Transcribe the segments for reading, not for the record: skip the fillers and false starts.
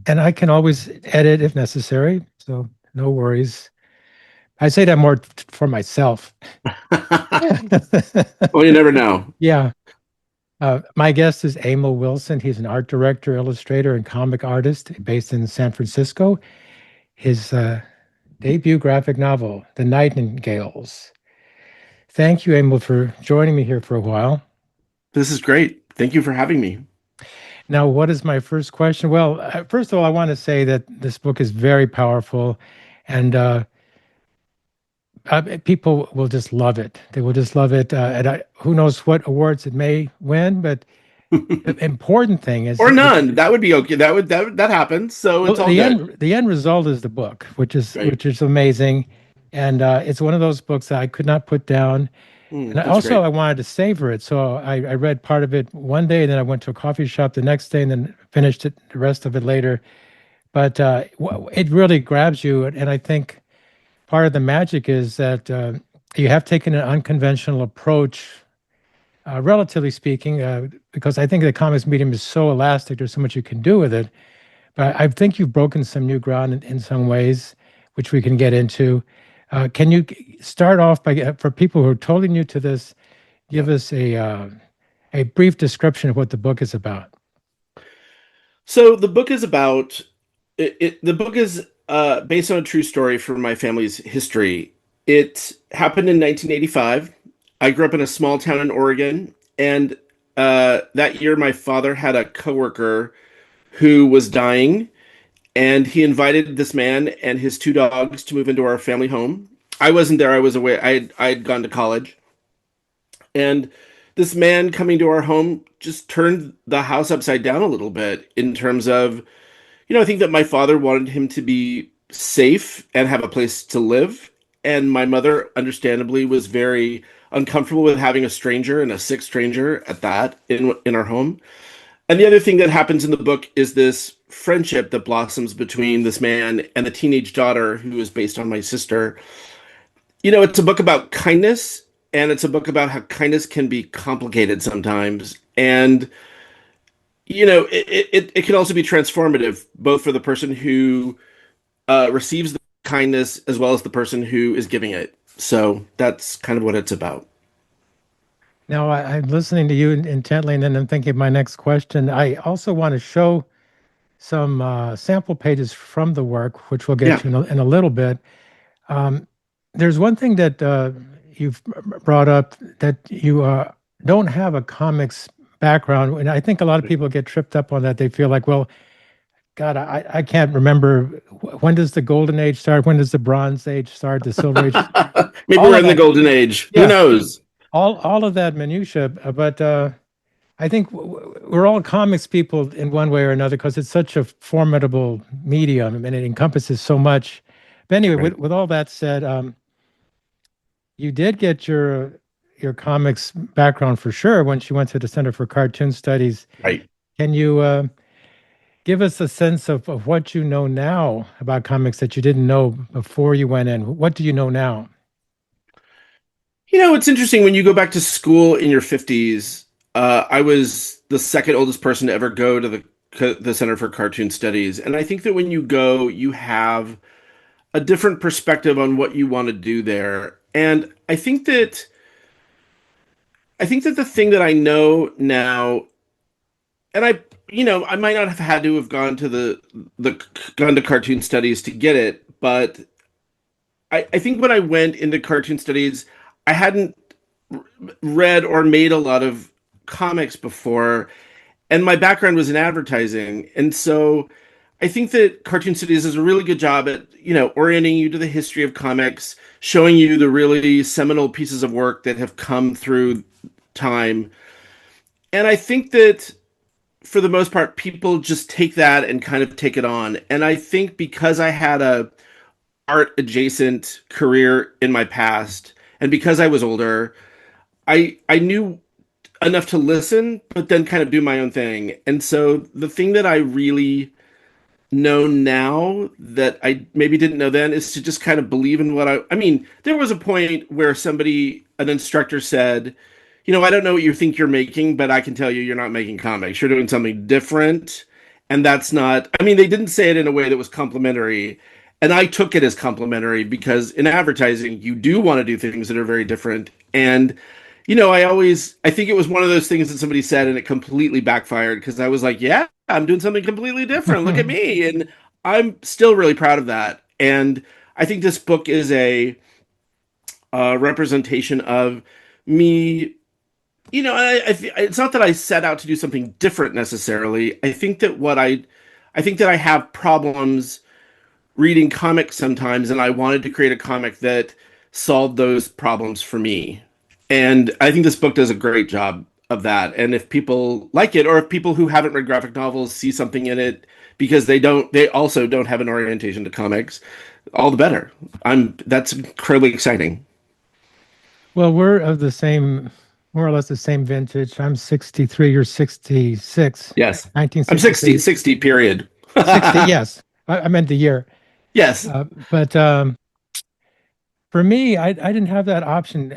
and I can always edit if necessary, so no worries. I say that more for myself. Well, you never know. Yeah. My guest is Emil Wilson. He's an art director, illustrator, and comic artist based in San Francisco. His debut graphic novel, The Nightingales. Thank you, Emil, for joining me here for a while. This is great. Thank you for having me. Now, what is my first question? Well, first of all, I want to say that this book is very powerful, and people will just love it. They will just love it. Who knows what awards it may win, but the important thing is Or none. That would be okay. That happens. So well, it's all good. the end result is the book, Right. which is amazing, and it's one of those books that I could not put down. And That's also, great. I wanted to savor it, so I read part of it one day, and then I went to a coffee shop the next day, and then finished the rest of it later. But it really grabs you, and I think part of the magic is that you have taken an unconventional approach, relatively speaking, because I think the comics medium is so elastic. There's so much you can do with it. But I think you've broken some new ground in some ways, which we can get into. Can you start off by, for people who are totally new to this, Yeah. give us a brief description of what the book is about? So the book is about the book is based on a true story from my family's history. It happened in 1985. I grew up in a small town in Oregon, and that year my father had a coworker who was dying, and he invited this man and his two dogs to move into our family home. I wasn't there. I was away. I had gone to college, and this man coming to our home just turned the house upside down a little bit in terms of, I think that my father wanted him to be safe and have a place to live. And my mother, understandably, was very uncomfortable with having a stranger and a sick stranger at that in our home. And the other thing that happens in the book is this friendship that blossoms between this man and the teenage daughter who is based on my sister. It's a book about kindness, and it's a book about how kindness can be complicated sometimes. And it can also be transformative, both for the person who receives the kindness as well as the person who is giving it. So that's kind of what it's about. Now, I'm listening to you intently, and then I'm thinking of my next question. I also want to show some sample pages from the work, which we'll get Yeah. to in a little bit. Um, there's one thing that you've brought up that you don't have a comics background, and I think a lot of people get tripped up on that. They feel like, well, God, I can't remember when does the golden age start? When does the bronze age start? The silver age? Maybe All we're of in the that. golden age. Who Yeah, knows? all of that minutia. But I think we're all comics people in one way or another because it's such a formidable medium and it encompasses so much. But anyway, Right. with all that said, you did get your comics background for sure when she went to the Center for Cartoon Studies. Right. Can you give us a sense of what you know now about comics that you didn't know before you went in? What do you know now? It's interesting when you go back to school in your 50s. I was the second oldest person to ever go to the Center for Cartoon Studies, and I think that when you go, you have a different perspective on what you want to do there. And I think that the thing that I know now, and I might not have had to have gone to the gone to cartoon studies to get it, but I think when I went into cartoon studies, I hadn't read or made a lot of comics before, and my background was in advertising. And so I think that Cartoon Studies does a really good job at, orienting you to the history of comics, showing you the really seminal pieces of work that have come through time. And I think that for the most part, people just take that and kind of take it on. And I think because I had a art adjacent career in my past, and because I was older, I knew enough to listen, but then kind of do my own thing. And so the thing that I really know now that I maybe didn't know then is to just kind of believe in what I mean, there was a point where an instructor said, I don't know what you think you're making, but I can tell you you're not making comics. You're doing something different. And that's not, I mean, they didn't say it in a way that was complimentary. And I took it as complimentary because in advertising, you do want to do things that are very different. And, I think it was one of those things that somebody said and it completely backfired because I was like, yeah, I'm doing something completely different. Look at me. And I'm still really proud of that. And I think this book is a representation of me. It's not that I set out to do something different necessarily. I think that I have problems reading comics sometimes, and I wanted to create a comic that solved those problems for me. And I think this book does a great job of that. And if people like it, or if people who haven't read graphic novels see something in it because they also don't have an orientation to comics, all the better. That's incredibly exciting. Well, we're of the same, more or less the same vintage. I'm 63, you're 66, Yes. I'm 1963. 60 period. 60, yes. I meant the year. Yes. But for me, I didn't have that option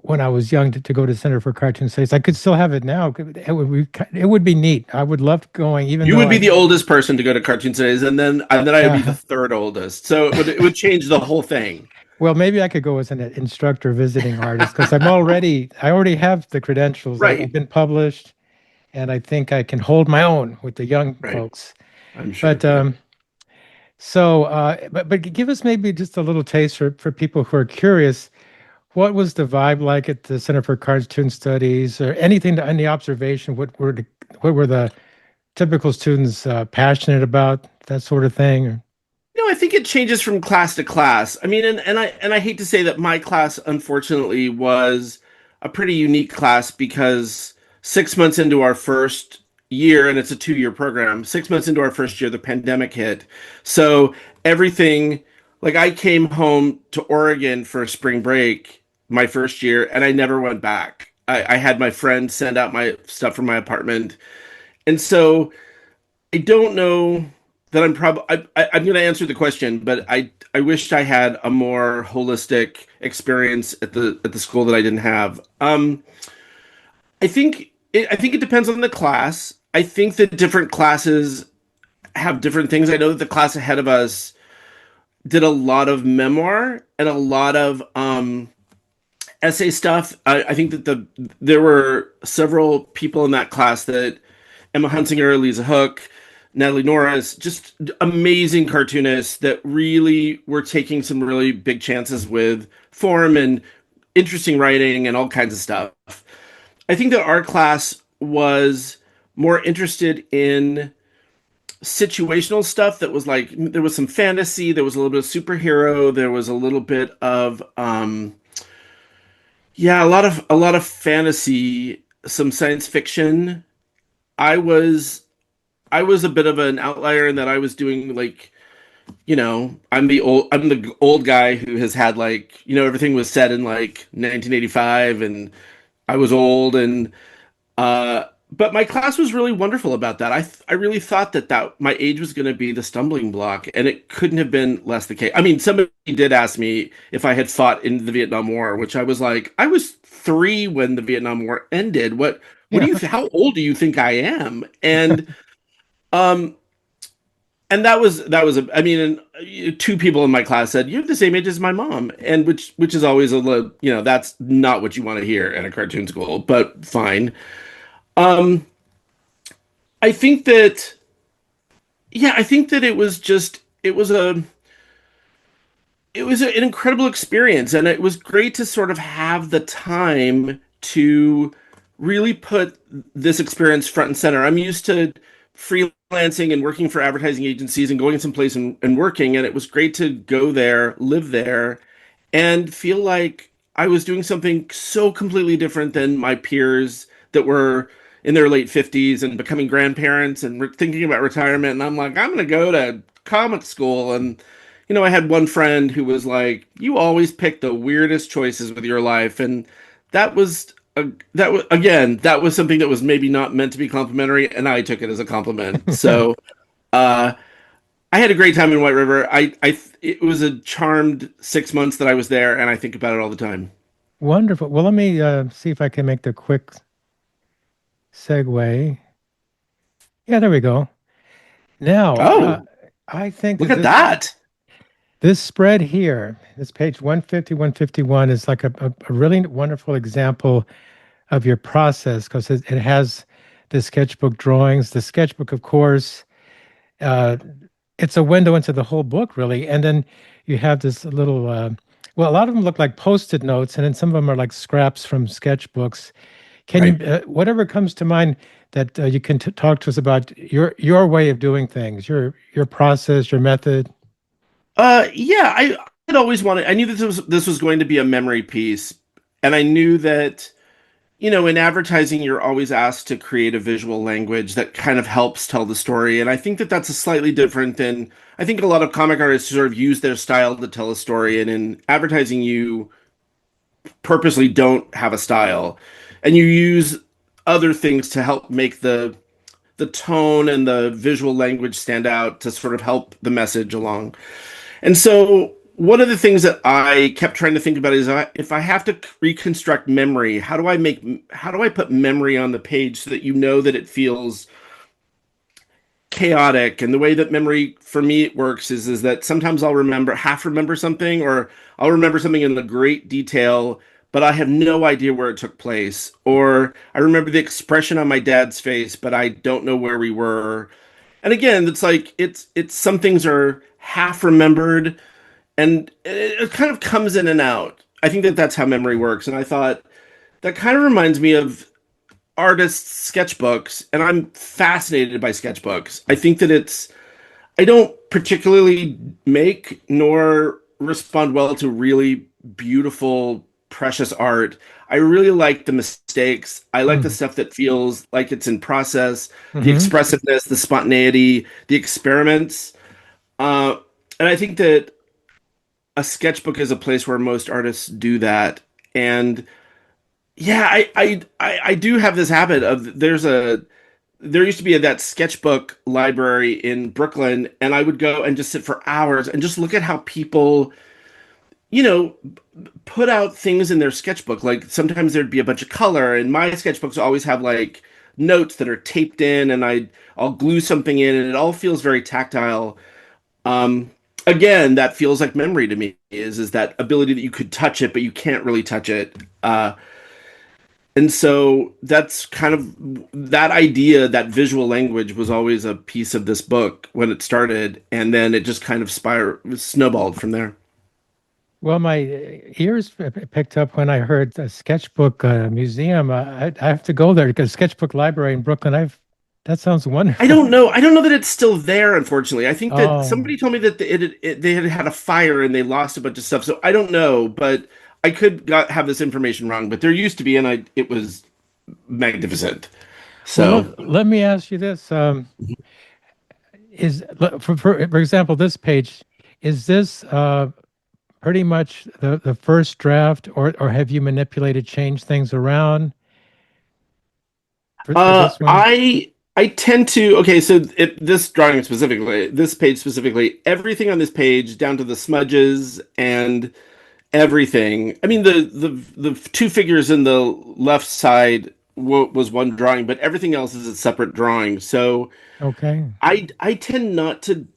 when I was young to go to Center for Cartoon Studies. I could still have it now. It would be neat. I would love going, even You though would be the oldest person to go to cartoon studies, and then I would be the yeah. third oldest. So it would change the whole thing. Well, maybe I could go as an instructor visiting artist because I already have the credentials. I've Right. been published, and I think I can hold my own with the young Right. folks. I'm sure. But Yeah. but give us maybe just a little taste for people who are curious. What was the vibe like at the Center for Cartoon Studies, or anything? Any observation? What were the typical students passionate about? That sort of thing. No, I think it changes from class to class. I mean, and I hate to say that my class, unfortunately, was a pretty unique class because 6 months into our first year, and it's a 2-year program, 6 months into our first year, the pandemic hit. So everything, like I came home to Oregon for spring break my first year, and I never went back. I had my friend send out my stuff from my apartment, and so I don't know that I'm going to answer the question, but I wished I had a more holistic experience at the school that I didn't have. I think it depends on the class. I think that different classes have different things. I know that the class ahead of us did a lot of memoir and a lot of essay stuff. I think that there were several people in that class that Emma Hunsinger, Lisa Hook, Natalie Norris, just amazing cartoonists that really were taking some really big chances with form and interesting writing and all kinds of stuff. I think that our class was more interested in situational stuff that was like there was some fantasy, there was a little bit of superhero, there was a little bit of yeah, a lot of fantasy, some science fiction. I was I was a bit of an outlier in that I was doing like, I'm the old guy who has had like, everything was set in like 1985 and I was old and uh but my class was really wonderful about that. I really thought that my age was going to be the stumbling block and it couldn't have been less the case. I mean, somebody did ask me if I had fought in the Vietnam War, which I was like, I was 3 when the Vietnam War ended. What do Yeah. how old do you think I am? Um and I mean, and two people in my class said you're the same age as my mom, and which is always a little, that's not what you want to hear at a cartoon school, but fine. um I think that yeah, I think that an incredible experience, and it was great to sort of have the time to really put this experience front and center. I'm used to freelancing and working for advertising agencies and going someplace and working, and it was great to go there, live there, and feel like I was doing something so completely different than my peers that were in their late 50s and becoming grandparents and thinking about retirement. And I'm like, I'm going to go to comic school. And, I had one friend who was like, you always pick the weirdest choices with your life. And that was, that was something that was maybe not meant to be complimentary. And I took it as a compliment. So, uh, I had a great time in White River. It was a charmed 6 months that I was there, and I think about it all the time. Wonderful. Well, let me see if I can make the quick segue. Yeah, there we go. Now, Oh, I think look that at this that. this spread here, this page 150, 151, is like a really wonderful example of your process because it has the sketchbook drawings. The sketchbook, of course, uh, it's a window into the whole book, really. And then you have this little, well, a lot of them look like post-it notes, and then some of them are like scraps from sketchbooks. Can Right. you, whatever comes to mind that you can talk to us about your way of doing things, your process, your method? Yeah, I had always wanted. I knew that this was going to be a memory piece, and I knew that, in advertising, you're always asked to create a visual language that kind of helps tell the story. And I think that that's a slightly different than I think a lot of comic artists sort of use their style to tell a story. And in advertising, you purposely don't have a style, and you use other things to help make the tone and the visual language stand out to sort of help the message along. And so one of the things that I kept trying to think about is if I have to reconstruct memory, how do I put memory on the page so that you know that it feels chaotic? And the way that memory for me it works is that sometimes I'll remember something, or I'll remember something in the great detail, but I have no idea where it took place. Or I remember the expression on my dad's face, but I don't know where we were. And again, it's like it's some things are half remembered, and it kind of comes in and out. I think that that's how memory works. And I thought that kind of reminds me of artists' sketchbooks, and I'm fascinated by sketchbooks. I think that I don't particularly make nor respond well to really beautiful, precious art. I really like the mistakes. I like the Mm. stuff that feels like it's in process, the Hmm. expressiveness, the spontaneity, the experiments. Uh, and I think that a sketchbook is a place where most artists do that. And yeah, I do have this habit of there used to be that sketchbook library in Brooklyn, and I would go and just sit for hours and just look at how people, you know, put out things in their sketchbook. Like sometimes there'd be a bunch of color, and my sketchbooks always have like notes that are taped in, and I'll glue something in, and it all feels very tactile. Um, Again, that feels like memory to me. Is that ability that you could touch it, but you can't really touch it. And so that's kind of that idea, that visual language was always a piece of this book when it started, and then it just kind of snowballed from there. Well, my ears picked up when I heard the sketchbook museum. I have to go there because sketchbook library in Brooklyn. That sounds I wonderful. don't know. I don't know that it's still there, unfortunately. I think that Oh, somebody told me that they had had a fire and they lost a bunch of stuff. So I don't know, but I could have this information wrong. But there used to be, and it was magnificent. well, So let me ask you this. For example, this page, is this pretty much the first draft, or have you manipulated, changed things around for this one? I tend to okay. So this drawing specifically, this page specifically, everything on this page, down to the smudges and everything. I mean, the two figures in the left side was one drawing, but everything else is a separate drawing. So Okay. I tend not to.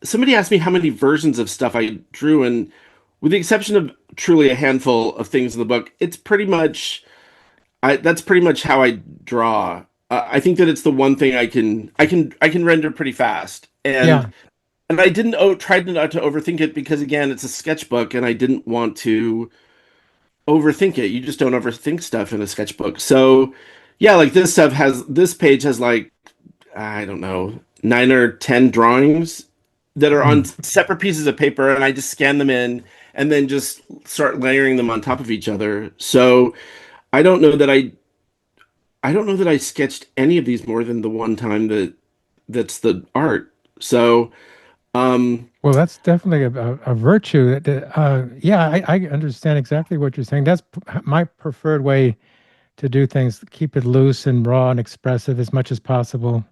Somebody asked me how many versions of stuff I drew, and with the exception of truly a handful of things in the book, it's pretty much that's pretty much how I draw. I think that it's the one thing I can render pretty fast, Yeah. and I didn't tried not to overthink it because again, it's a sketchbook, and I didn't want to overthink it. You just don't overthink stuff in a sketchbook. So yeah, like this page has like I don't know 9 or 10 drawings that are on Hmm. separate pieces of paper, and I just scan them in and then just start layering them on top of each other. So I don't know that I don't know that I sketched any of these more than the one time that's the art. So, um, Well, that's definitely a virtue. Yeah, I understand exactly what you're saying. That's my preferred way to do things. Keep it loose and raw and expressive as much as possible.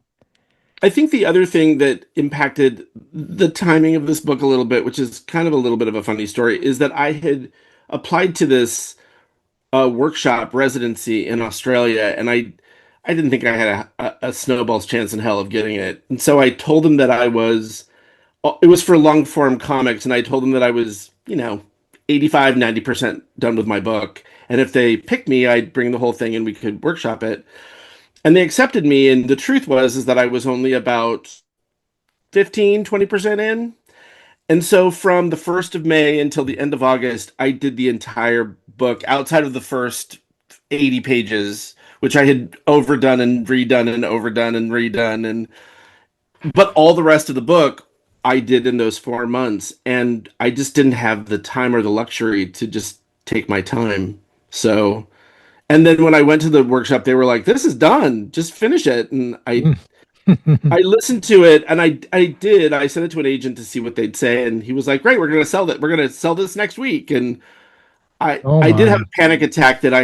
I think the other thing that impacted the timing of this book a little bit, which is kind of a little bit of a funny story, is that I had applied to this workshop residency in Australia, and I didn't think I had a snowball's chance in hell of getting it. And so I told him that I was, it was for long form comics, and I told him that I was, 85, 90% done with my book. And if they picked me, I'd bring the whole thing and we could workshop it. And they accepted me. And the truth was is that I was only about 15, 20% in. And so from the 1st of May until the end of August, I did the entire book outside of the first 80 pages, which I had overdone and redone and overdone and redone. And but all the rest of the book I did in those 4 months. And I just didn't have the time or the luxury to just take my time. So, and then when I went to the workshop, they were like, "This is done. Just finish it." And I listened to it, and I did. I sent it to an agent to see what they'd say, and he was like, "Great, we're gonna sell that. We're gonna sell this next week." And Oh I did have my. a panic attack that I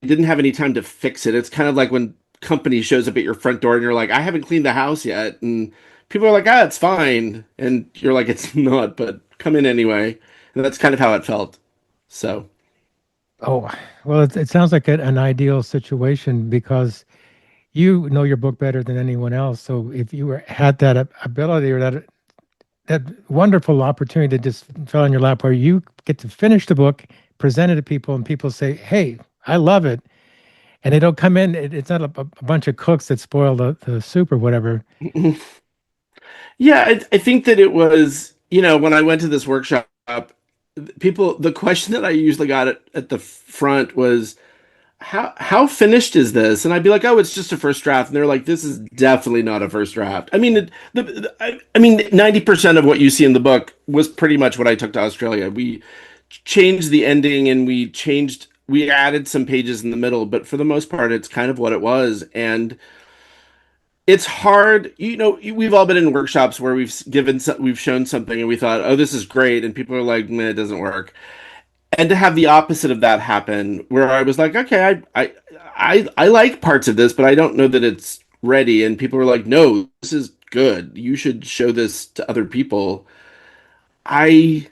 didn't have any time to fix it. It's kind of like when company shows up at your front door and you're like, "I haven't cleaned the house yet," and people are like, "Ah, it's fine," and you're like, "It's not," but come in anyway. And that's kind of how it felt. So Oh, well, it sounds like an ideal situation because you know your book better than anyone else. So if you had that ability or that wonderful opportunity that just fell in your lap where you get to finish the book, present it to people, and people say, "Hey, I love it," and they don't come in. It's not a bunch of cooks that spoil the soup or whatever. yeah, I think that it was, when I went to this workshop, the question that I usually got at the front was, how finished is this? And I'd be like, "Oh, it's just a first draft." And they're like, "This is definitely not a first draft." I mean, I mean, 90% of what you see in the book was pretty much what I took to Australia. We changed the ending and we added some pages in the middle, but for the most part, it's kind of what it was. And it's hard, we've all been in workshops where we've shown something and we thought, "Oh, this is great," and people are like, "Meh, it doesn't work." And to have the opposite of that happen, where I was like, "Okay, I like parts of this, but I don't know that it's ready," and people were like, "No, this is good. You should show this to other people." I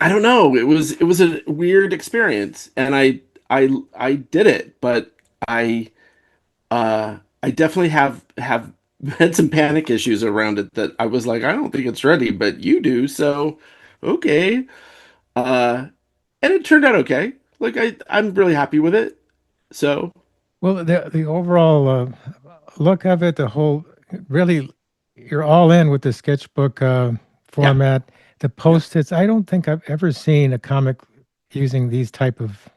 I don't know. It was a weird experience, and I did it, but I definitely have had some panic issues around it that I was like, "I don't think it's ready, but you do, so okay." Uh, and it turned out okay. Like I'm really happy with it. So Well, the overall look of it, the whole really, you're all in with the sketchbook yeah, format, the yeah, post-its. I don't think I've ever seen a comic using these type of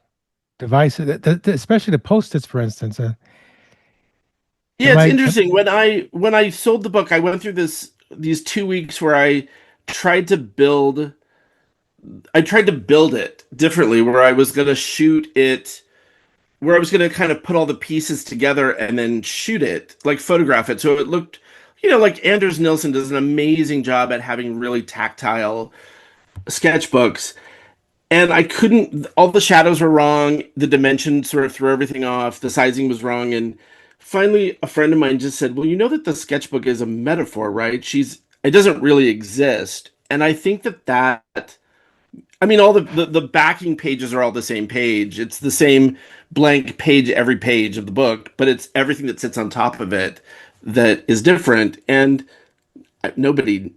devices, especially the post-its, for instance. yeah. Am It's I? interesting. When I sold the book, I went through these 2 weeks where tried to build I tried to build it differently, where I was gonna shoot it, where I was gonna kind of put all the pieces together and then shoot it, like photograph it, so it looked, like Anders Nilsson does an amazing job at having really tactile sketchbooks. And I couldn't, all the shadows were wrong, the dimensions sort of threw everything off, the sizing was wrong. And finally, a friend of mine just said, "Well, you know that the sketchbook is a metaphor, right? It doesn't really exist." And I think that, I mean, all the backing pages are all the same page. It's the same blank page every page of the book, but it's everything that sits on top of it that is different. And nobody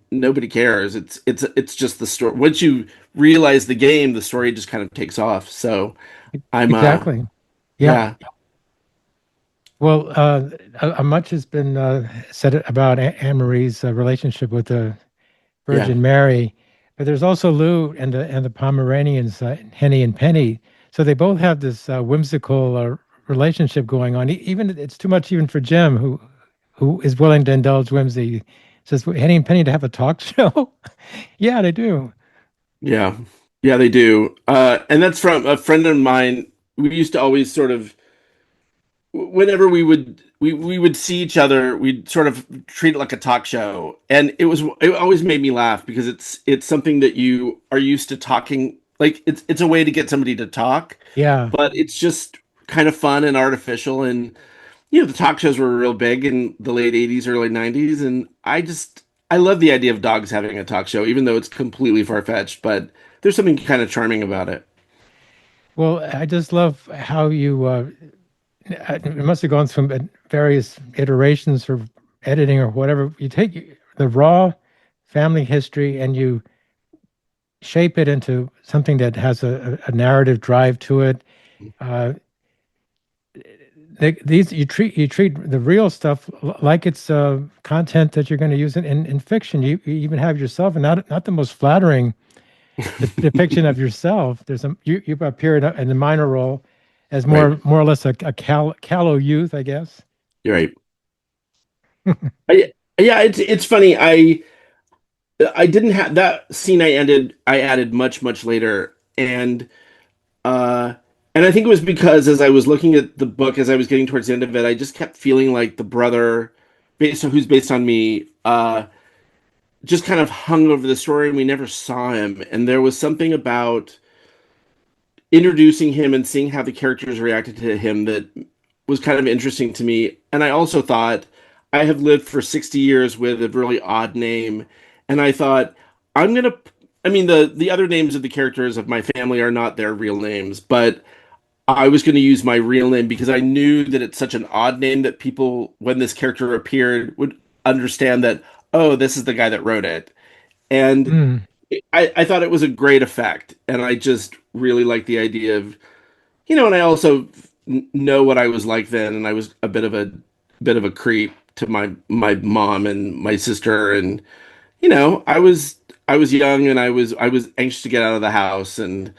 cares. It's just the story. Once you realize the game, the story just kind of takes off. So I'm Exactly. Yeah. yeah, Well, much has been said about Anne Marie's relationship with the yeah. Virgin Mary, but there's also Lou and the Pomeranians, Henny and Penny. So they both have this whimsical relationship going on. Even it's too much even for Jim, who is willing to indulge whimsy. Says Henny and Penny to have a talk show. Yeah, they do. Yeah. Yeah, they do. And that's from a friend of mine. We used to always sort of, whenever we would see each other, we'd sort of treat it like a talk show. And it always made me laugh because it's something that you are used to talking, like it's a way to get somebody to talk, Yeah. but it's just kind of fun and artificial. And the talk shows were real big in the late 80s, early 90s, and I love the idea of dogs having a talk show, even though it's completely far-fetched, but there's something kind of charming about it. Well, I just love how you it must have gone through various iterations or editing or whatever. You take the raw family history and you shape it into something that has a narrative drive to it. Uh, these you treat the real stuff like it's content that you're going to use in fiction. You even have yourself, and not the most flattering depiction of yourself. There's you appear in a minor role as Right. more or less a callow youth, I guess. You're right. Yeah, it's funny. I didn't have that scene. I added much later, uh, and I think it was because as I was looking at the book, as I was getting towards the end of it, I just kept feeling like the brother, who's based on me, just kind of hung over the story, and we never saw him. And there was something about introducing him and seeing how the characters reacted to him that was kind of interesting to me. And I also thought I have lived for 60 years with a really odd name, and I thought I'm gonna. I mean, the other names of the characters of my family are not their real names, but I was going to use my real name because I knew that it's such an odd name that people, when this character appeared, would understand that, oh, this is the guy that wrote it. And Mm. I thought it was a great effect. And I just really like the idea of, and I also know what I was like then. And I was a bit of a creep to my mom and my sister. And, I was young and I was anxious to get out of the house. And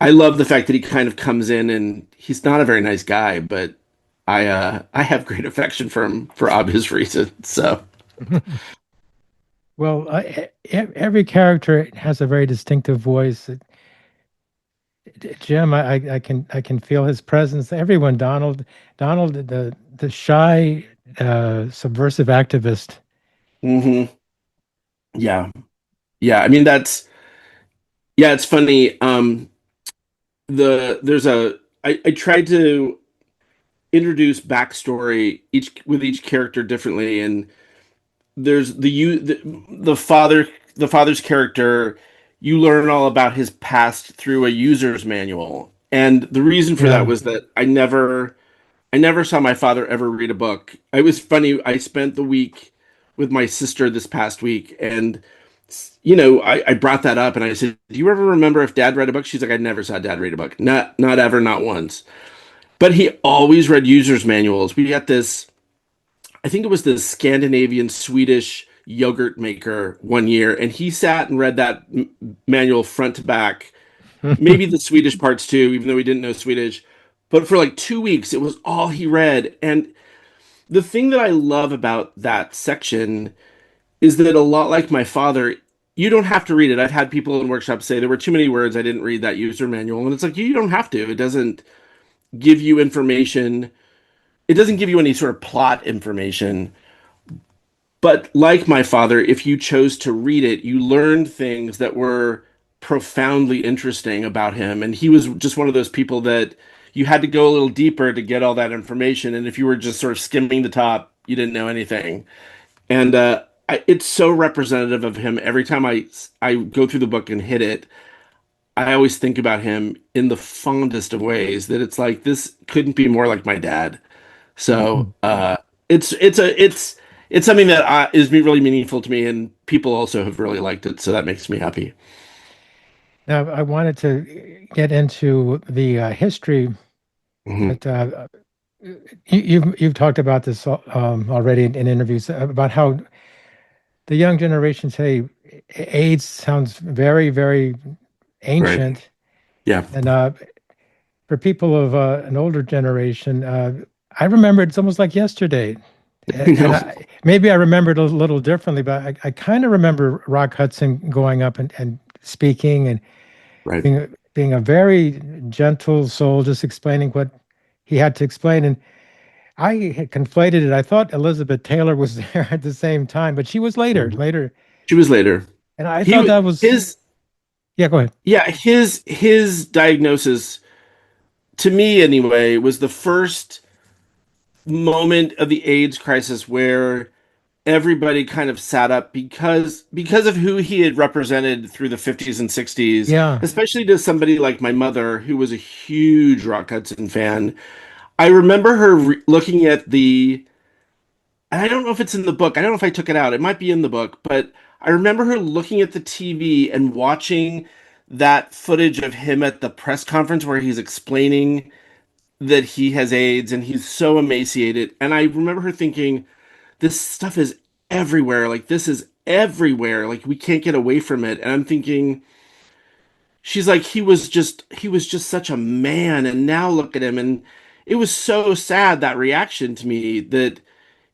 I love the fact that he kind of comes in and he's not a very nice guy, but I have great affection for him for obvious reasons. So Well, every character has a very distinctive voice. Jim, I can feel his presence. Everyone, Donald, the shy, subversive activist. hmm yeah. Yeah. I mean yeah, it's funny. There's I tried to introduce backstory each character differently, and there's the father's character. You learn all about his past through a user's manual, and the reason for that Yeah. was that I never saw my father ever read a book. It was funny. I spent the week with my sister this past week, and I brought that up, and I said, "Do you ever remember if Dad read a book?" She's like, "I never saw Dad read a book. Not ever, not once." But he always read users manuals. We got this. I think it was the Scandinavian Swedish yogurt maker one year, and he sat and read that manual front to back. Maybe the Swedish parts too, even though he didn't know Swedish. But for like 2 weeks, it was all he read. And the thing that I love about that section is that a lot like my father, you don't have to read it. I've had people in workshops say there were too many words. I didn't read that user manual. And it's like, you don't have to. It doesn't give you information. It doesn't give you any sort of plot information. But like my father, if you chose to read it, you learned things that were profoundly interesting about him. And he was just one of those people that you had to go a little deeper to get all that information. And if you were just sort of skimming the top, you didn't know anything. And it's so representative of him. Every time I go through the book and hit it, I always think about him in the fondest of ways. That it's like this couldn't be more like my dad. So it's something that is really meaningful to me, and people also have really liked it. So that makes me happy. Now, I wanted to get into the history, hmm but you've talked about this already in interviews about how the young generation say AIDS sounds very, very Right. ancient, Yeah. and for people of an older generation, I remember it's almost like yesterday. And No. maybe I remember it a little differently, but I kind of remember Rock Hudson going up and speaking and Right. being a very gentle soul, just explaining what he had to explain. And I had conflated it. I thought Elizabeth Taylor was there at the same time, but she was Mhm. later. She was later. And I thought He that was, his yeah, go ahead. Yeah, his diagnosis to me anyway was the first moment of the AIDS crisis where everybody kind of sat up because of who he had represented through the 50s and 60s, Yeah. especially to somebody like my mother who was a huge Rock Hudson fan. I remember her looking at the, and I don't know if it's in the book. I don't know if I took it out. It might be in the book, but I remember her looking at the TV and watching that footage of him at the press conference where he's explaining that he has AIDS and he's so emaciated. And I remember her thinking, this stuff is everywhere. Like, this is everywhere. Like, we can't get away from it. And I'm thinking, she's like, he was just such a man. And now look at him. And it was so sad, that reaction to me, that,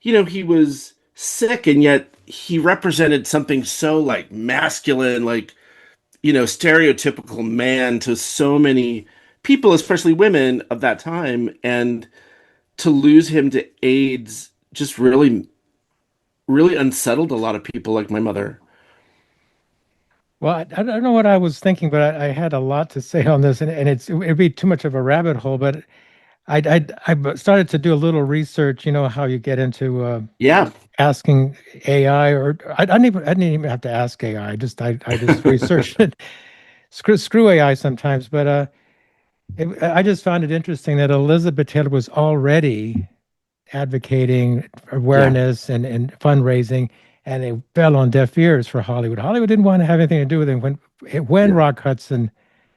he was sick and yet he represented something so like masculine, like, stereotypical man to so many people, especially women of that time. And to lose him to AIDS just really, really unsettled a lot of people like my mother. Well, I don't know what I was thinking, but I had a lot to say on this, and it'd be too much of a rabbit hole. But I started to do a little research. You know how you get into Yeah. asking AI, or I didn't even have to ask AI. I just researched it. Screw AI sometimes, but I just found it interesting that Elizabeth Taylor was already advocating Yeah. awareness and fundraising, and it fell on deaf ears for Hollywood. Hollywood didn't want to have anything to do with it. When Yeah. Rock Hudson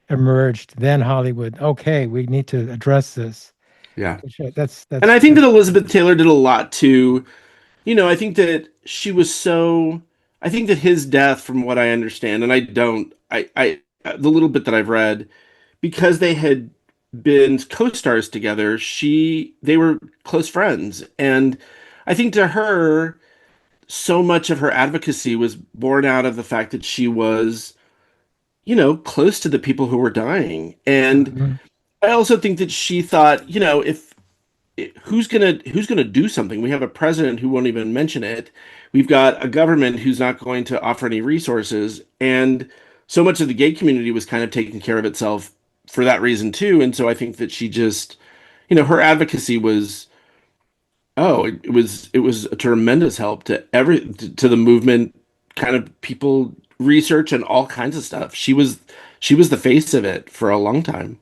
emerged, then Hollywood, okay, we need to address this. Yeah. That's And I think that Elizabeth Taylor did a lot to, I think that she was so, I think that his death, from what I understand, and I don't, the little bit that I've read, because they had been co-stars together, they were close friends. And I think to her, so much of her advocacy was born out of the fact that she was, close to the people who were dying. And Mhm. I also think that she thought, if who's gonna do something? We have a president who won't even mention it. We've got a government who's not going to offer any resources, and so much of the gay community was kind of taking care of itself for that reason too. And so I think that she just, her advocacy was, oh, it was a tremendous help to to the movement, kind of people research and all kinds of stuff. She was the face of it for a long time.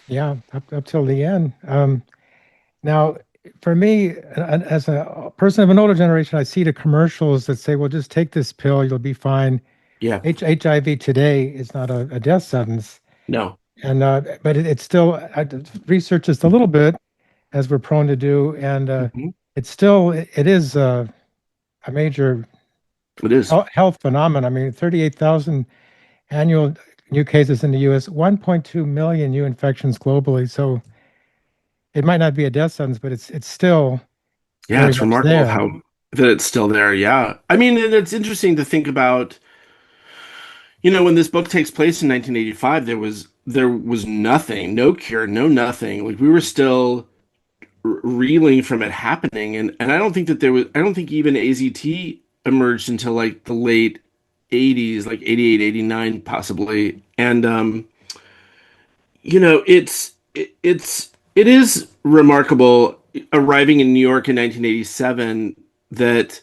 Yeah, up till the end. Now, for me, as a person of an older generation, I see the commercials that say, "Well, just take this pill, you'll be fine." Yeah. HIV today is not a death sentence, No. and but it's still I research just a little bit, as we're prone to do, and Mhm. it is a major It is. health phenomenon. I mean, 38,000 annual new cases in the U.S., 1.2 million new infections globally. So it might not be a death sentence, but it's still Yeah, very it's much remarkable there. how that it's still there. Yeah. I mean, and it's interesting to think about, when this book takes place in 1985, there was nothing, no cure, no nothing. Like, we were still reeling from it happening, and I don't think even AZT emerged until like the late 80s, like 88, 89 possibly. And it is remarkable arriving in New York in 1987, that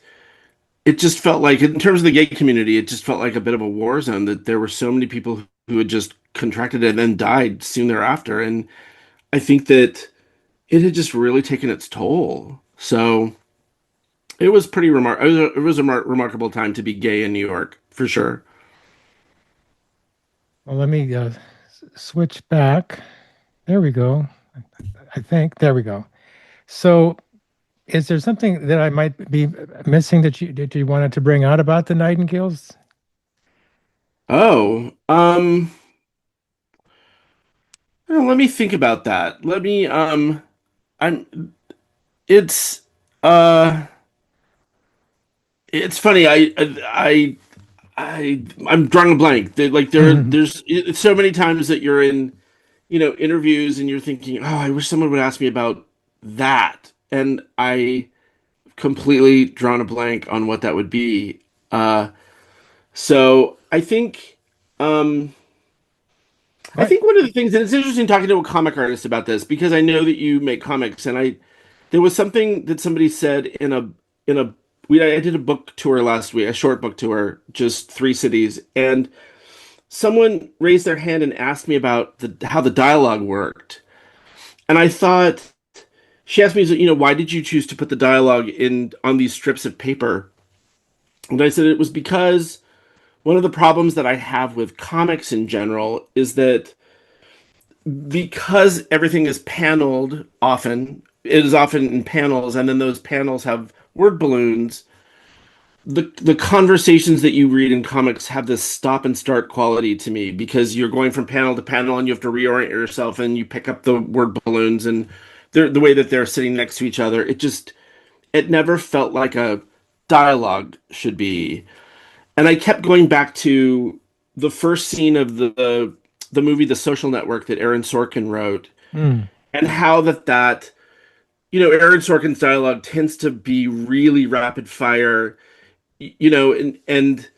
it just felt like, in terms of the gay community, it just felt like a bit of a war zone, that there were so many people who had just contracted it and then died soon thereafter. And I think that it had just really taken its toll. So it was pretty it was a remarkable time to be gay in New York, for sure. Well, let me switch back. There we go. I think there we go. So, is there something that I might be missing that you wanted to bring out about the Nightingales? Oh, let me think about that. I'm, it's, uh, it's funny. I'm drawing a blank. Like, there's it's so many times that you're in, interviews, and you're thinking, oh, I wish someone would ask me about that. And I completely drawn a blank on what that would be. So um, I What? think one of the things, and it's interesting talking to a comic artist about this, because I know that you make comics, and there was something that somebody said in a I did a book tour last week, a short book tour, just 3 cities, and someone raised their hand and asked me about how the dialogue worked. And I thought, she asked me, why did you choose to put the dialogue in on these strips of paper? And I said it was because one of the problems that I have with comics in general is that because everything is paneled often, it is often in panels, and then those panels have word balloons. The conversations that you read in comics have this stop and start quality to me because you're going from panel to panel and you have to reorient yourself and you pick up the word balloons and the way that they're sitting next to each other. It never felt like a dialogue should be. And I kept going back to the first scene of the movie The Social Network that Aaron Sorkin wrote, Mm. and how that Aaron Sorkin's dialogue tends to be really rapid fire, and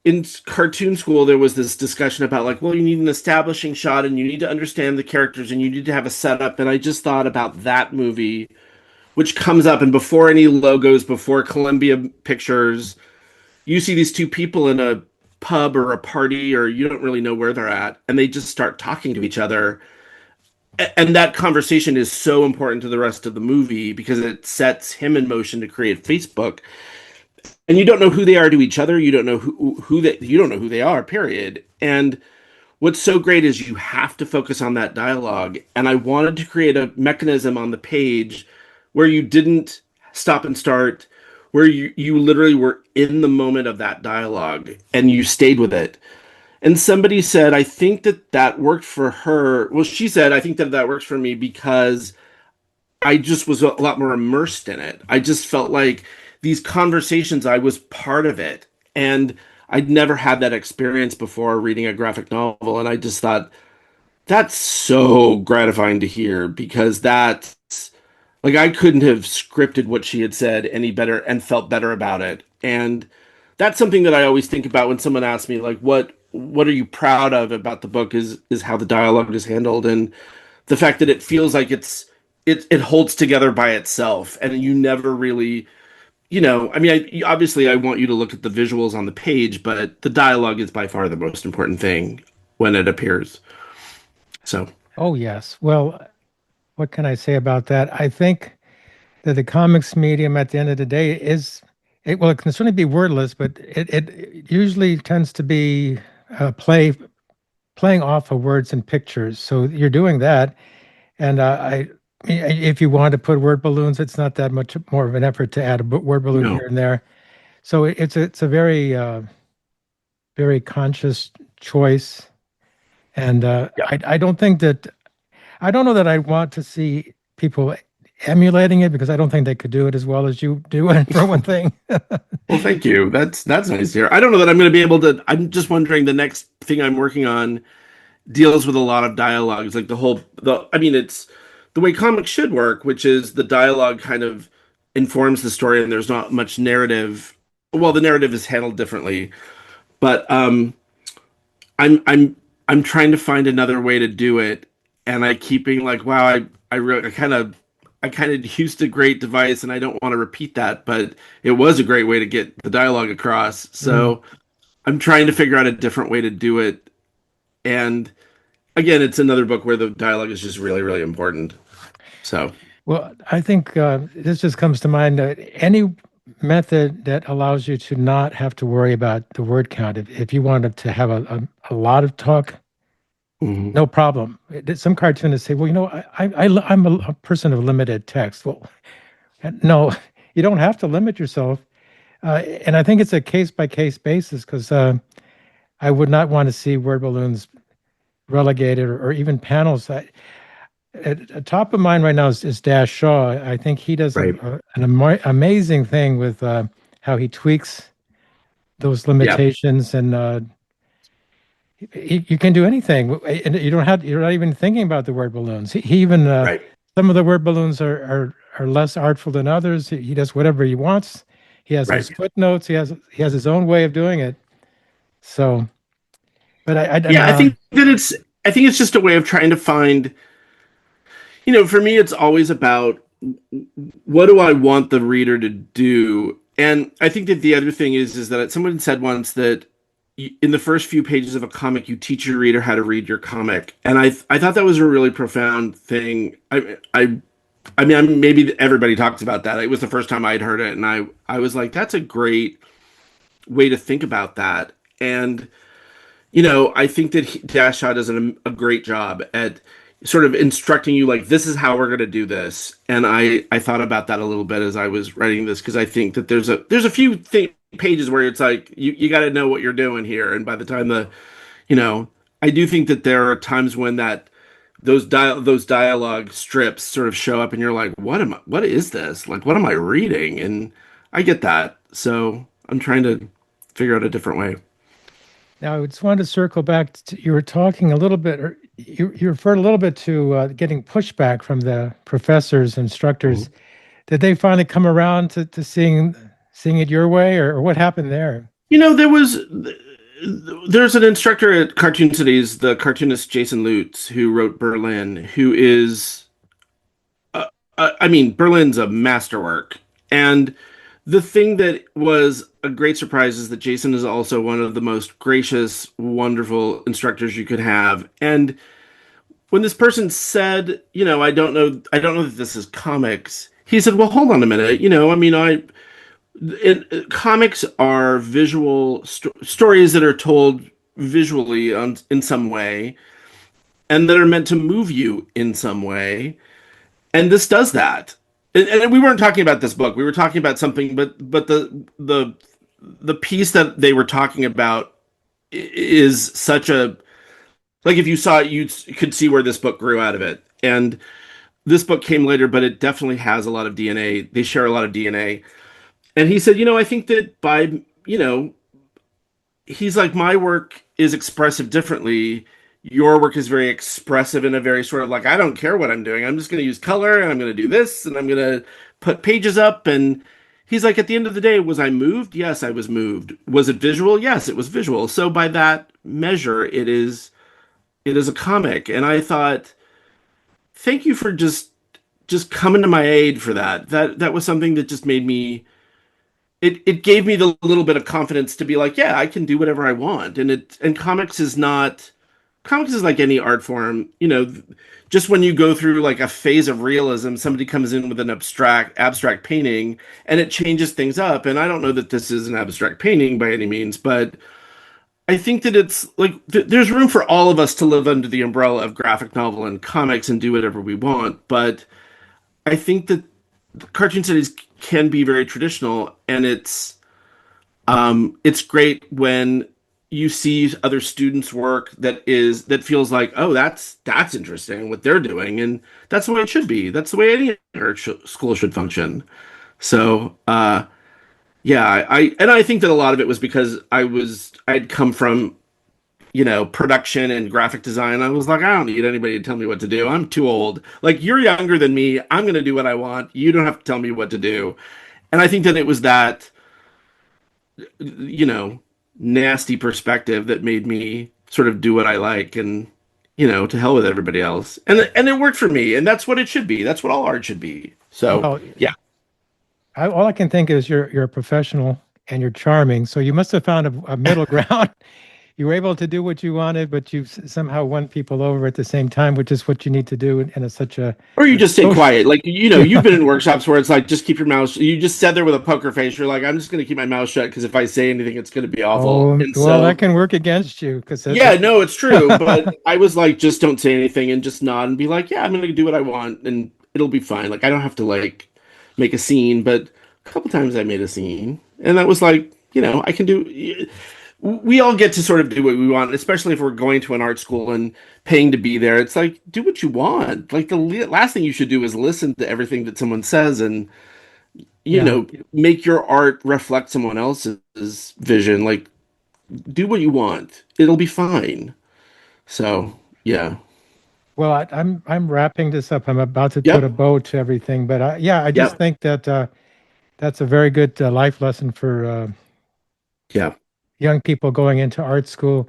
in cartoon school there was this discussion about like, well, you need an establishing shot and you need to understand the characters and you need to have a setup. And I just thought about that movie, which comes up, and before any logos, before Columbia Pictures, you see these two people in a pub or a party, or you don't really know where they're at, and they just start talking to each other. And that conversation is so important to the rest of the movie because it sets him in motion to create Facebook. And you don't know who they are to each other. You don't know you don't know who they are, period. And what's so great is you have to focus on that dialogue. And I wanted to create a mechanism on the page where you didn't stop and start, where you literally were in the moment of that dialogue and you stayed with it. And somebody said, I think that worked for her. Well, she said, I think that works for me because I just was a lot more immersed in it. I just felt like these conversations, I was part of it. And I'd never had that experience before reading a graphic novel. And I just thought, that's so gratifying to hear because that's like I couldn't have scripted what she had said any better and felt better about it. And that's something that I always think about when someone asks me like what are you proud of about the book is how the dialogue is handled and the fact that it feels like it holds together by itself and you never really I mean obviously I want you to look at the visuals on the page, but the dialogue is by far the most important thing when it appears. So, Oh, yes. Well, what can I say about that? I think that the comics medium at the end of the day is it well, it can certainly be wordless, but it usually tends to be playing off of words and pictures. So you're doing that. And if you want to put word balloons, it's not that much more of an effort to add a word balloon no. here and there. So it's a very very conscious choice, and Yeah. I don't think that I don't know that I want to see people emulating it because I don't think they could do it as well as you do it for one thing. Well, thank you. That's nice to hear. I don't know that I'm going to be able to. I'm just wondering the next thing I'm working on deals with a lot of dialogues, like the. I mean, it's the way comics should work, which is the dialogue kind of informs the story, and there's not much narrative. Well, the narrative is handled differently, but I'm I'm I'm trying to find another way to do it, and I keep being like, wow, I kind of used a great device, and I don't want to repeat that, but it was a great way to get the dialogue across. Mm. So I'm trying to figure out a different way to do it, and again, it's another book where the dialogue is just really, really important. So Well, I think this just comes to mind. Any method that allows you to not have to worry about the word count. If you wanted to have a lot of talk, mhm. no problem. Some cartoonists say, well, I'm a person of limited text. Well, no, you don't have to limit yourself. And I think it's a case by case basis because I would not want to see word balloons relegated or even panels. At top of mind right now is Dash Shaw. I think he does Right. an amazing thing with how he tweaks those Yeah. limitations and you can do anything and you're not even thinking about the word balloons. He even Right. some of the word balloons are less artful than others. He does whatever he wants. He has Right. his footnotes. He has his own way of doing it. So, but I don't Yeah. know. I think it's just a way of trying to find. For me, it's always about what do I want the reader to do? And I think that the other thing is that someone said once that in the first few pages of a comic, you teach your reader how to read your comic, and I thought that was a really profound thing. I I mean, maybe everybody talks about that. It was the first time I'd heard it, and I was like, that's a great way to think about that. And I think that Dash does a great job at sort of instructing you, like, this is how we're going to do this. And I thought about that a little bit as I was writing this, because I think that there's a few pages where it's like you got to know what you're doing here. And by the time you know, I do think that there are times when those dialogue strips sort of show up, and you're like, what is this? Like, what am I reading? And I get that. So I'm trying to figure out a different way. Now, I just wanted to circle back to, you were talking a little bit, or you referred a little bit to getting pushback from the professors, instructors. Did they finally come around to seeing it your way, or what happened there? There's an instructor at Cartoon Cities, the cartoonist Jason Lutz, who wrote Berlin, who is, I mean, Berlin's a masterwork. And the thing that was a great surprise is that Jason is also one of the most gracious, wonderful instructors you could have. And when this person said, I don't know that this is comics, he said, well, hold on a minute. I mean, comics are visual stories that are told visually in some way, and that are meant to move you in some way, and this does that. And we weren't talking about this book, we were talking about something, but the piece that they were talking about is such a, like, if you saw it, you could see where this book grew out of it. And this book came later, but it definitely has a lot of DNA. They share a lot of DNA. And he said, I think that he's like, my work is expressive differently. Your work is very expressive in a very sort of like, I don't care what I'm doing. I'm just going to use color, and I'm going to do this, and I'm going to put pages up. And he's like, at the end of the day, was I moved? Yes, I was moved. Was it visual? Yes, it was visual. So by that measure, it is a comic. And I thought, thank you for just coming to my aid for that. That was something that just made me, it gave me the little bit of confidence to be like, yeah, I can do whatever I want. And comics is like any art form. Just when you go through like a phase of realism, somebody comes in with an abstract painting, and it changes things up. And I don't know that this is an abstract painting by any means, but I think that it's like there's room for all of us to live under the umbrella of graphic novel and comics and do whatever we want. But I think that cartoon studies can be very traditional, and it's great when you see other students' work that feels like, oh, that's interesting what they're doing, and that's the way it should be. That's the way any school should function. So, yeah, I think that a lot of it was because I'd come from production and graphic design. I was like, I don't need anybody to tell me what to do. I'm too old. Like, you're younger than me. I'm going to do what I want. You don't have to tell me what to do. And I think that it was that, you know, nasty perspective that made me sort of do what I like, and, to hell with everybody else. And it worked for me. And that's what it should be. That's what all art should be. So, Well, yeah. all I can think is you're a professional and you're charming, so you must have found a middle ground. You were able to do what you wanted, but you somehow won people over at the same time, which is what you need to do in a, such a Or you just stay social. quiet. Like, you've been in workshops where it's like, just keep your mouth. You just sat there with a poker face. You're like, I'm just going to keep my mouth shut, because if I say anything, it's going to be awful. Oh, And well, so, that can work against you because yeah, no, it's true. But I was like, just don't say anything and just nod and be like, yeah, I'm going to do what I want, and it'll be fine. Like, I don't have to like make a scene, but a couple times I made a scene, and that was like, I can do. We all get to sort of do what we want, especially if we're going to an art school and paying to be there. It's like, do what you want. Like, the last thing you should do is listen to everything that someone says, and yeah. make your art reflect someone else's vision. Like, do what you want. It'll be fine. So, yeah. Well, I'm wrapping this up. I'm about to put a Yep. bow to everything, but yeah, I just Yep. think that that's a very good life lesson for Yeah. young people going into art school,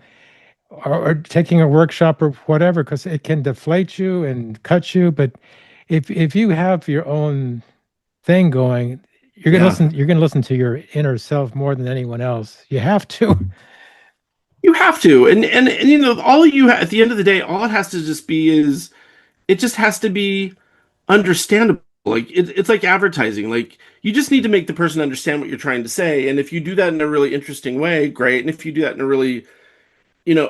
or taking a workshop or whatever, because it can deflate you and cut you. But if you have your own thing going, you're gonna Yeah. listen. You're gonna listen to your inner self more than anyone else. You have to. You have to. And all at the end of the day, all it has to just be is, it just has to be understandable. Like it's like advertising. Like you just need to make the person understand what you're trying to say. And if you do that in a really interesting way, great. And if you do that in a really,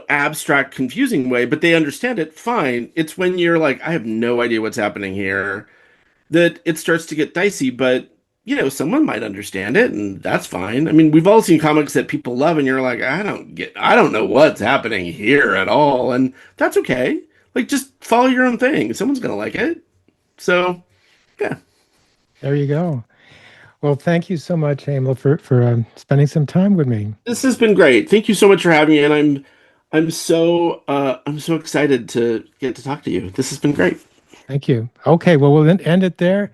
abstract, confusing way, but they understand it, fine. It's when you're like, I have no idea what's happening here, that it starts to get dicey, but someone might understand it, and that's fine. I mean, we've all seen comics that people love, and you're like, I don't know what's happening here at all, and that's okay. Like, just follow your own thing. Someone's gonna like it. So, yeah, There you go. Well, thank you so much, Emil, for spending some time with me. this has been great. Thank you so much for having me, and I'm so excited to get to talk to you. This has been great. Thank you. Okay, well, we'll end it there,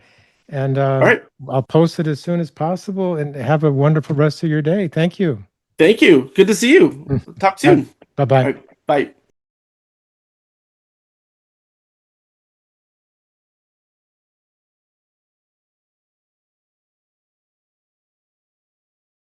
and All right, I'll post it as soon as possible. And have a wonderful rest of your day. Thank you. thank you. Good to see you. Talk soon. Bye All bye. right, bye.